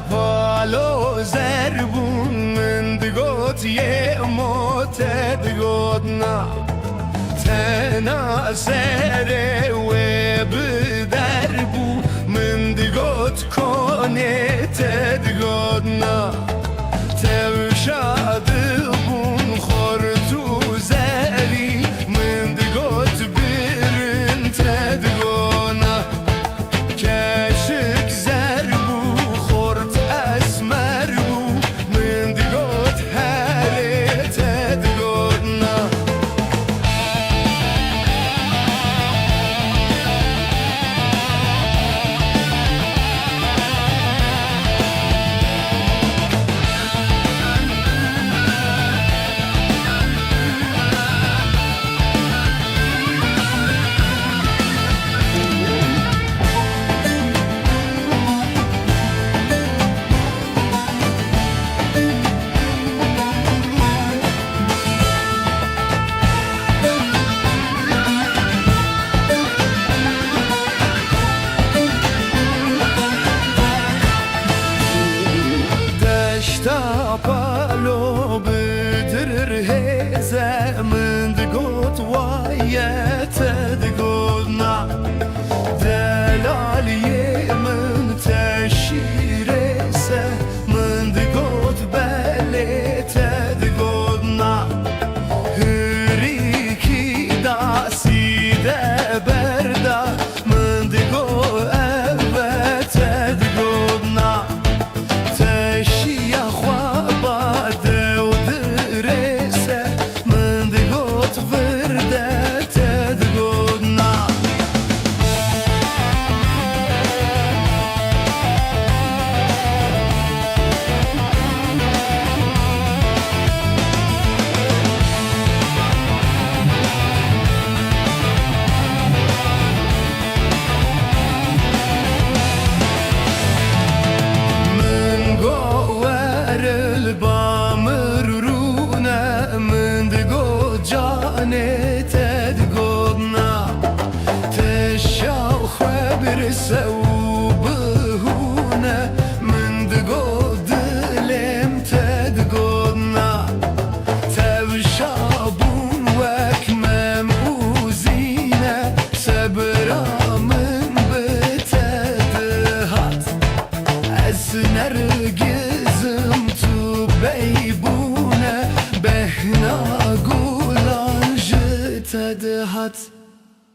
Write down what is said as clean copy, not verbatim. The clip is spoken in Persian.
پالو زربون من دگوت یه موتد گودنا تنا سره و بدربو من دگوت کنه تد گودنا توشاد بون خورتو زری من دگوت برن تد گودنا کشک زربو پالو بدر هزه من دگوت وایت دگوتنا دلالیه من تشیرسه من دگوت بلیت دگوتنا هریکی داسیده بردا من دگو اوت دگوتنا تد گودنا تشاو خبر سو